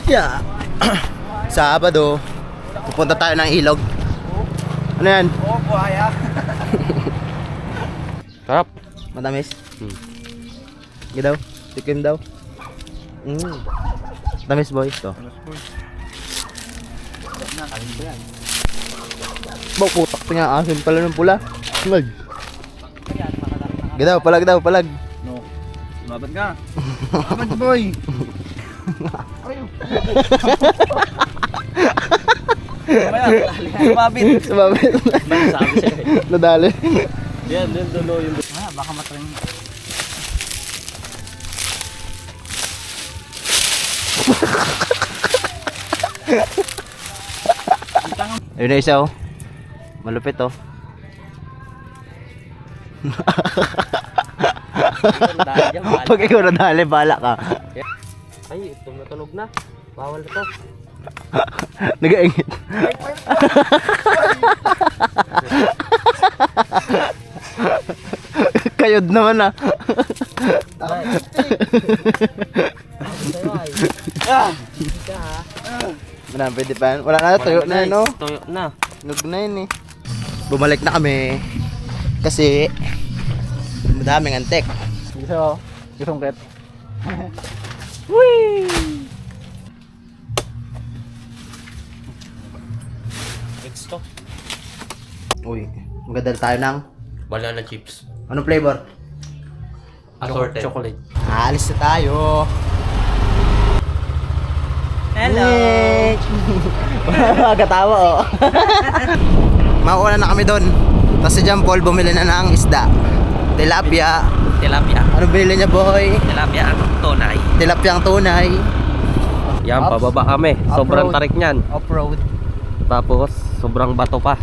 Yeah. Sabado, pupunta tayo ng ilog. Ano yan? Oo, buhaya. Sarap. Matamis? Sige daw, tikim daw. Matamis boy. Ito. Bok, putak pa nga, asim pala ng pula. Ngag. Sige daw, palag. No. Lumabad ka. Lumabad boy. Lumabit. Sumabit. Sabi sa'yo eh. Nadali. Yan, din dulo yung... Baka matring. Ayun na isa oh. Malupit oh. Pag ikaw nadali, bala ka. Ay, tumutunog na. Bawal na to. Nag-aingit. Kayod naman ah. Wala, pwede pa yan. Wala na, tuyo na yun oh. Tuyo na. Nug na yun eh. Bumalik na kami. Kasi madaming antek. Gusto, gustong ket. Whee! It's to. Uy, magdadala tayo ng Banana chips. anong flavor? Assorted. Chocolate. Alis na tayo. Hello. Magkatawa oh. Mauuna na kami doon. Tapos si John Paul bumili na ng isda. Tilapia. Tilapia. Ano binili niya boy? Tilapia ang tunay. Tilapiang tunay. Yan, Ops. pababa kami. Sobrang Off-road. tarik niyan. Off-road. Tapos, sobrang bato pa.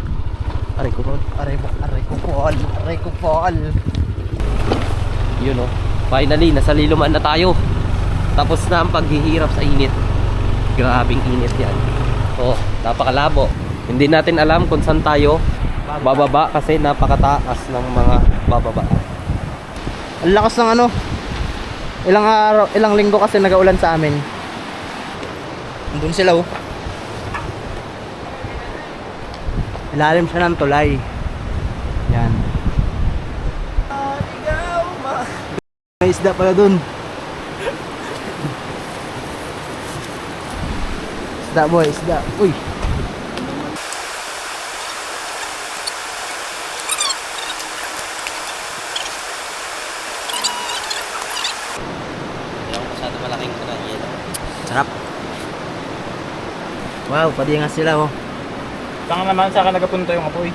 Aray ko. Aray ko Paul. Yun o. Finally, nasa Liloman na tayo. Tapos na ang paghihirap sa init. Grabing init yan. Oh, napakalabo. Hindi natin alam kung saan tayo bababa kasi napakataas ng mga bababa. Ang lakas ng ano. Ilang araw, ilang linggo kasi nag-aulan sa amin. Andun sila oh. Ilalim siya ng tulay. Yan. May isda pala dun. Isda boy, isda. Uy. Yung masyado malaking na yelo. Sarap. Wow, pati nga sila oh. Saan naman sa akin nagapunta yung apoy?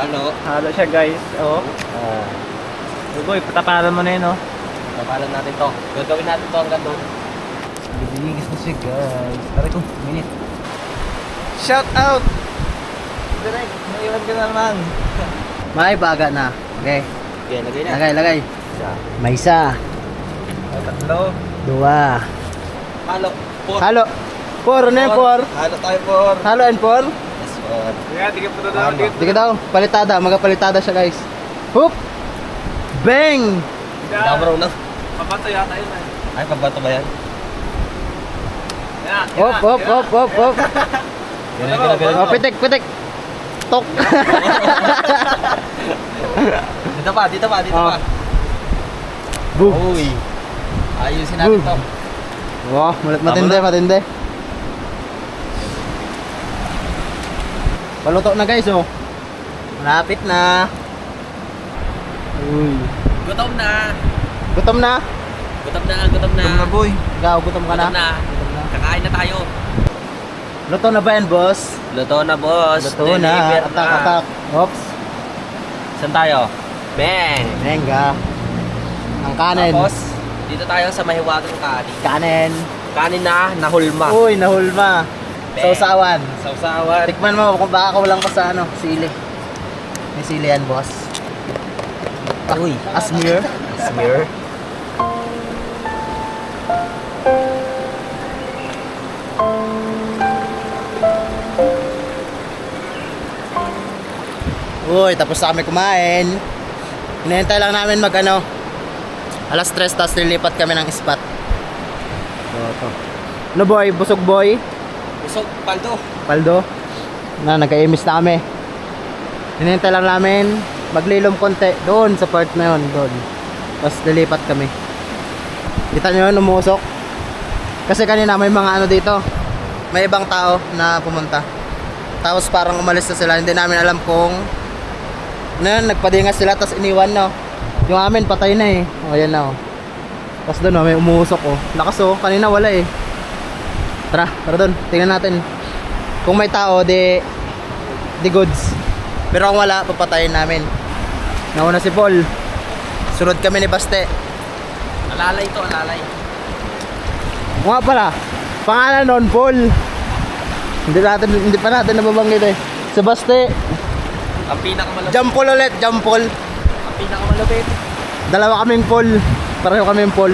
Halo. Halo siya guys. Oh. Boy, patapalan mo na yun oh. Papalan natin to. Gagawin natin to hanggang doon. Bibiligis na siya guys. Tara ko, minute. Shout out! Direk, naiwan ka na naman. May baga na. Okay. Okay, lagay na. Lagay. Isa. May isa. Tatlo. Dua. Halo. Por. Halo. Por, ano yan por? Halo tayo por. Halo and por? Yes, por. Kaya, tigil po doon. Sige daw, palitada. Magapalitada siya guys. Hoop! Bang! Damaraw na. Papato yata yun eh. Ay, pabato ba yan? Hop. Oh, pitik. Tok. Dito pa. Oh. Boom. Uy. Ayusin natin to. Wow, matindi. Paluto na guys oh. Malapit na. Uy. Gutom na. Gutom na? Gutom na. Gutom na boy. Ikaw, gutom ka na? Gutom na. Kakain na tayo. Luto na ba yan, boss? Luto na, boss. Luto na. Deliver Atak. Oops. Saan tayo? Bang! Menga. Ang kanin. Tapos, dito tayo sa mahiwagang kanin. Kanin. Kanin na nahulma. Uy, nahulma. Bang. Sausawan. Sausawan. Tikman mo kung baka kulang pa sa ano, sili. May sili yan, boss. Uy. Asmir. Smear. Uy, tapos na kami kumain. Hinihintay lang namin Alas 3, tapos lilipat kami ng spot. So, ito. Ano boy? Busog boy? Busog, paldo. Paldo? Na, nagka-emis na kami. Hinihintay lang namin maglilom konti doon sa part na yun, doon. Tapos lilipat kami. Kita nyo yun, umusok. Kasi kanina may mga ano dito. May ibang tao na pumunta. Tapos parang umalis na sila. Hindi namin alam kung ano yun, nagpadingas sila tapos iniwan no. Yung amin patay na eh. O yan na oh. Tapos doon oh, may umusok oh. Lakas oh, kanina wala eh. Tara doon, tingnan natin. Kung may tao, di goods. Pero kung wala, papatayin namin. Nauna si Paul. Sunod kami ni Baste. Alalay to, alalay. Nga pala, pangalan nun, Paul. Hindi pa natin nababanggit eh. Si Baste. Ang pinakamalapit. Jampol ulit, Jampol. Ang pinakamalapit. Dalawa kaming Paul. Pareho kaming Paul.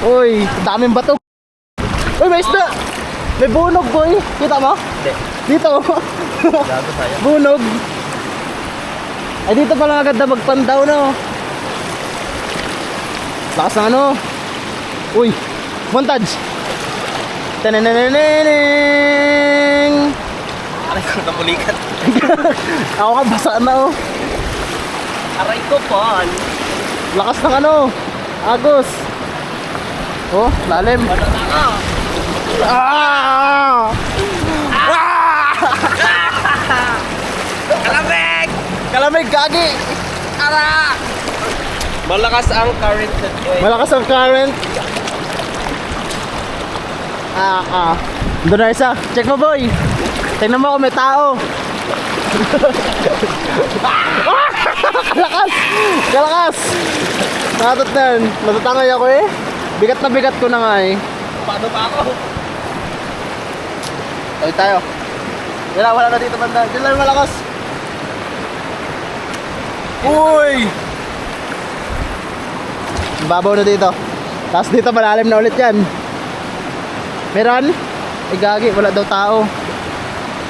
Uy, daming bato. Uy, may isda. May bunog, boy. Kita mo? Hindi. Dito. Gago tayo. Bunog. Ay, dito pala agad na magpandaw no. Lakas ng ano. Uy, montage. Tananananang. Aray ko, namulikat. Ako ka, basa na oh. Aray ko, Paul. Lakas ng ano. Agos. Oh, lalim. Ah! Kalamig! Kalamig, gagi. Ara! Malakas ang current today. Malakas ang current. Doon na isa. Check mo, boy. Tingnan mo kung may tao. Kalakas! Kalakas! Nakatot na yun. Natatangay ako eh. Bigat na bigat ko na nga eh. Paano pa ako? Tawid tayo. Wala na dito banda. Diyan lang malakas. Uy! Babaw na dito. Tapos dito malalim na ulit yan. Meron? Ay gagi, wala daw tao.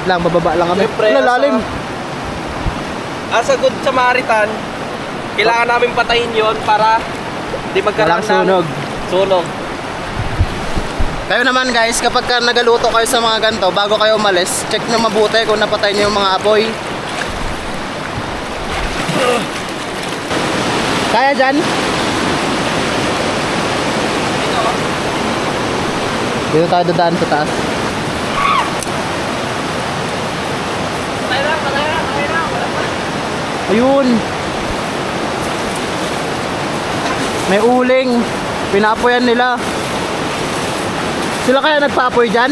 Lang, bababa lang kami. Siyempre, Wala lalim. As a good Samaritan, kailangan namin patayin yon para di magkaroon Walang sunog. Sunog. Kayo naman guys, kapag ka nagaluto kayo sa mga ganito, bago kayo umalis, check nyo mabuti kung napatay nyo yung mga apoy. Kaya dyan? Dito tayo dadaan sa taas. Patay na. Wala pa. Ayun. May uling. Pinapoyan nila. Sila kaya nagpapoy dyan?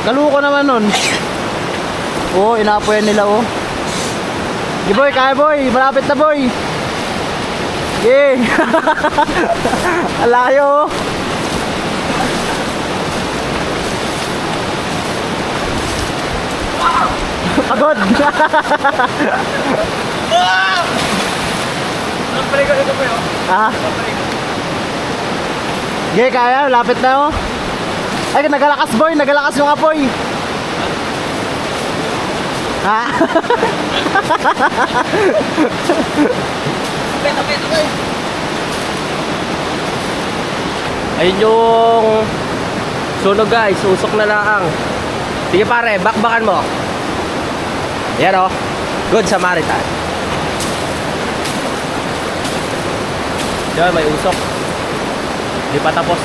Kaluko naman nun. Oo, inapoyan nila oh. Sige boy, kaya boy. Malapit na boy. Sige. Alayo oh. Agad. Ah. Sige, kaya. Lapit na oh. Ay, nagalakas boy. Nagalakas yung apoy. Ha? Tapit. Ayun yung sunog guys, usok na lang. Sige pare, bakbakan mo. Yan o, good Samaritan. Diyan may usok. Di pa tapos.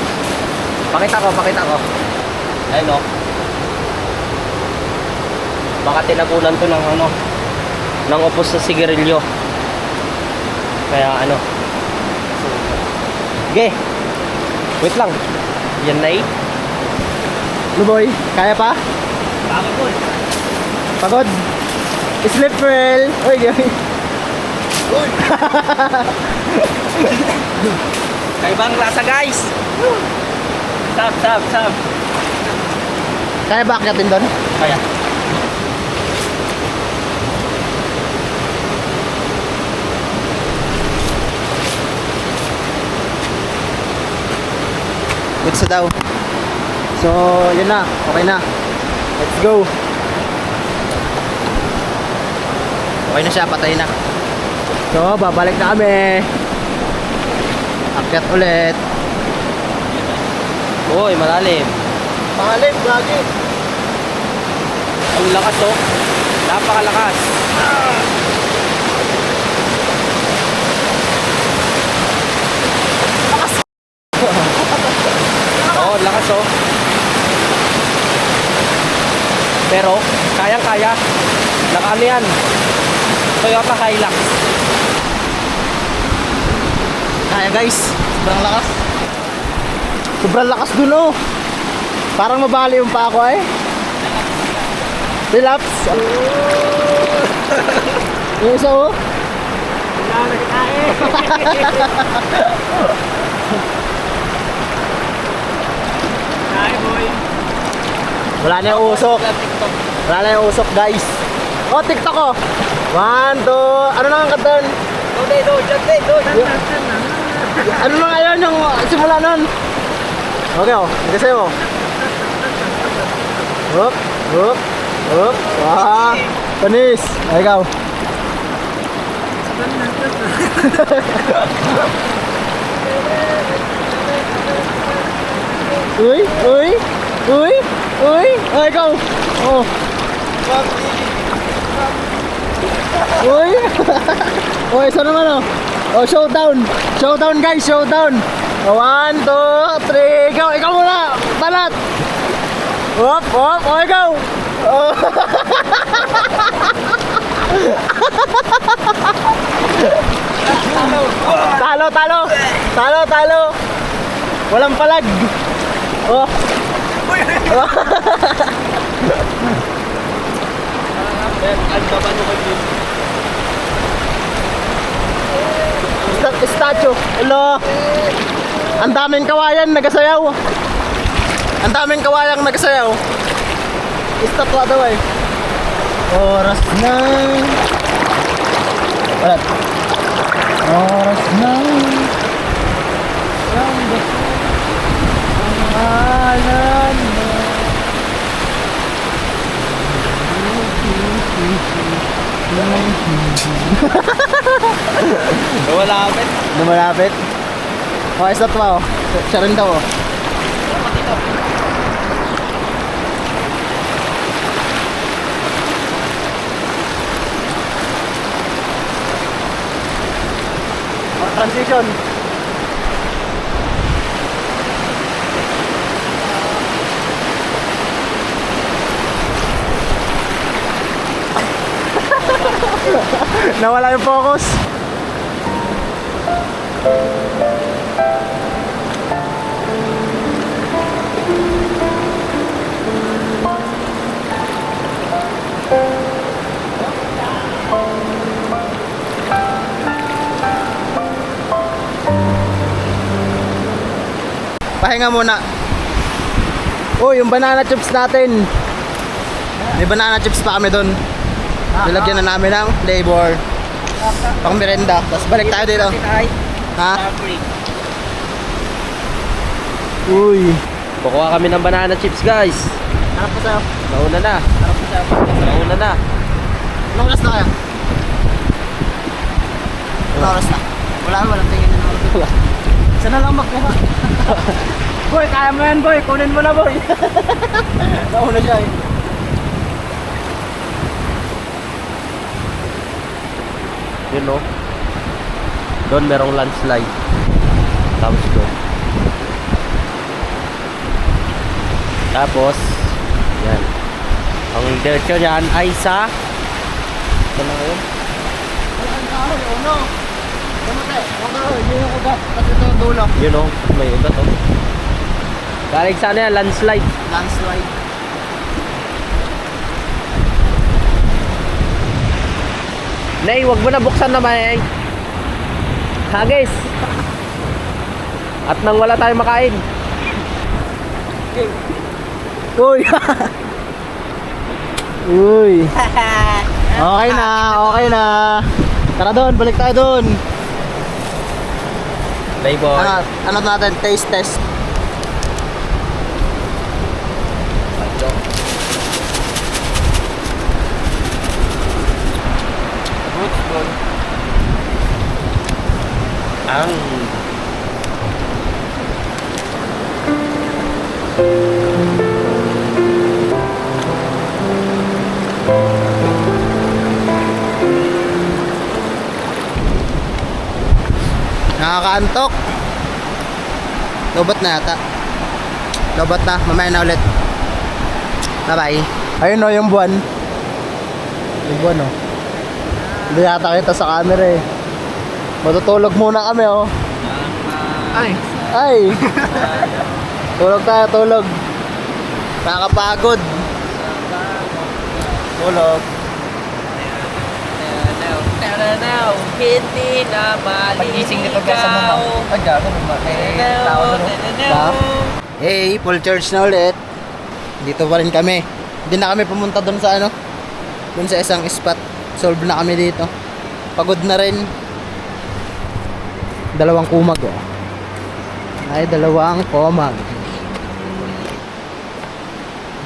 Pakita ko. Ayun o. Baka tinagunan to ng ano, ng upos sa sigarilyo. Kaya ano. Sige. Wait lang. Yan na eh. Ano boy? Kaya pa? Bakit po? Pagod? Sleep well. Uy, gawin. Uy! Kaibang lasa guys! Sab. Kaya ba akyatin doon? Kaya. Goods na daw. So, yun na. Okay na. Let's go. Okay na siya. Patay na. So, babalik na kami. Akyat ulit. Uy, malalim. Malalim, gagi. Ang lakas oh. Napakalakas. Oo, lakas oh. Pero, kayang-kaya. Nakaano yan? Toyota Hilux. Kaya guys, sobrang lakas. Sobrang lakas dun oh. Parang mabali yung pa ako eh. Relaps. Yung isa oh. Wala na yung usok. Wala na yung usok guys. Oh, TikTok ko. 1, 2, ano na ang katan? Ano na ngayon yung simula nun? Okay oh, hindi sa'yo. Hop, hop, hop. Wah, panis. Ay, ikaw. Uy, uy, uy, uy. Ay, ikaw. Oh. Uy. Oh, isa naman oh. Oh, showdown. Showdown guys, showdown. 1, 2, 3, go. Ikaw muna. Balat. Hop, hop. Oh, ikaw. Oh. Talo, talo. Talo, talo. Walang palag. Oh. Statue. Hello. Ang daming kawayan nagasayaw. Ang daming kawayang nagasayaw. Estatwa daw eh. Oras na. Balat. Oras na. Pangalan mo. Lumalapit. Lumalapit. Oh, estatwa oh. Siya rin daw oh. Transition. Nawala yung focus. Pahinga muna. Oh, yung banana chips natin. May banana chips pa kami doon. Nilagyan na namin ng flavor. Pang merenda. Tapos balik tayo dito. Ha? Uy. Kukuha kami ng banana chips guys. Harap ko sa'yo. Nauna na. Harap ko sa'yo. Nauna na. Anong oras na kaya? Anong oras na? Walang tingin na oras. Isa na lang magkuha. Boy, kaya mo yan boy. Kunin mo na boy. Nauna siya eh. Yun no. Doon merong landslide. Tapos doon. Tapos yan. Ang diretso niyan ay sa saan na yun? Ang kahoy, ano? Kamate, ang kahoy, yun yung ugat. Kasi ito yung dulo. Yun no. May ugat oh. Galing sana yan, landslide. Landslide. Nay, wag mo na buksan naman eh. Hagis. At nang wala tayong makain. Uy! Uy! Okay na, okay na. Tara doon, balik tayo doon. Playboy. Ano natin, taste test. lang. Nakakaantok. Lobot na yata. Lobot na. Mamaya na ulit. Bye-bye. Ayun o, yung buwan. Yung buwan o. Hindi yata kita sa camera eh. Matutulog muna kami oh. Ay! Ay! Tulog tayo, tulog. Nakakapagod. Tulog. Hindi na Pag-gising nito guys sa mama. Ay, gago. May tao na no? Ba? Hey, full charge na ulit. Dito pa rin kami. Hindi na kami pumunta doon sa ano. Doon sa isang spot. Solve na kami dito. Pagod na rin. Dalawang kumag oh. Ay, dalawang kumag.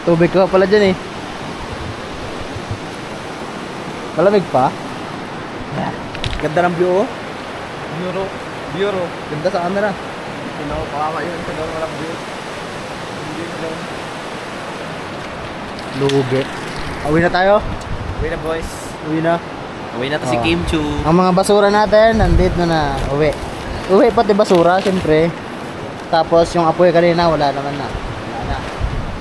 Tubig ka pala dyan eh. Malamig pa. Ganda ng view oh. Bureau. Ganda sa camera. Kawawa yun. Ito daw walang view. Hindi mo daw. Lugi. Uwi na tayo. Wait na boys. Uwi na. Uwi na to si Oh. Kim Chu. Ang mga basura natin, nandito na. Uwi. Uwi pati basura, siyempre. Tapos yung apoy kanina, wala naman na. Wala na.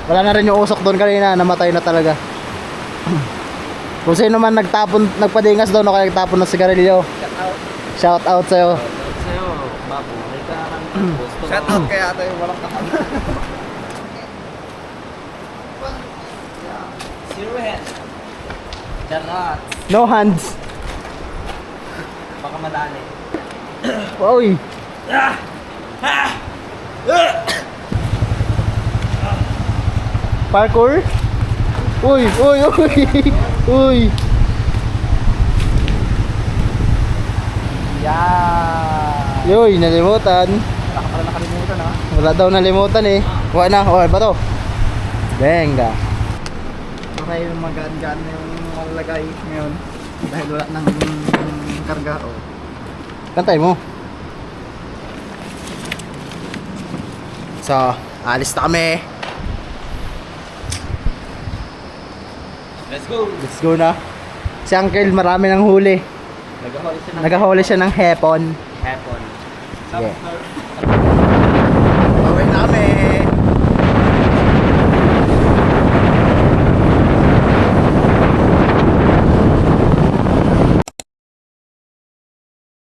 Wala na rin yung usok doon kanina, namatay na talaga. Kung sino man nagpadingas doon o kaya nagtapon ng sigarilyo, shout out sa'yo. Sa'yo, babu. May ka gusto. Shout out kaya ata yung walang kakaba. Zero hands. Charot. No hands. Baka madali. Uy. Parkour? Uy, uy, uy. Uy. Yeah! Yoy, nalimutan. Wala ka pala nakalimutan ha? Wala daw nalimutan eh. Wala na, okay ba to? Venga. Okay, yung magaan-gaan na yung malalagay ngayon. Dahil wala nang karga. Oh. Kantay mo. So, alis na kami. Let's go. Let's go na. Si Uncle marami ng huli. Nagahuli siya ng Nagahuli siya ng hepon. hapon. Sige.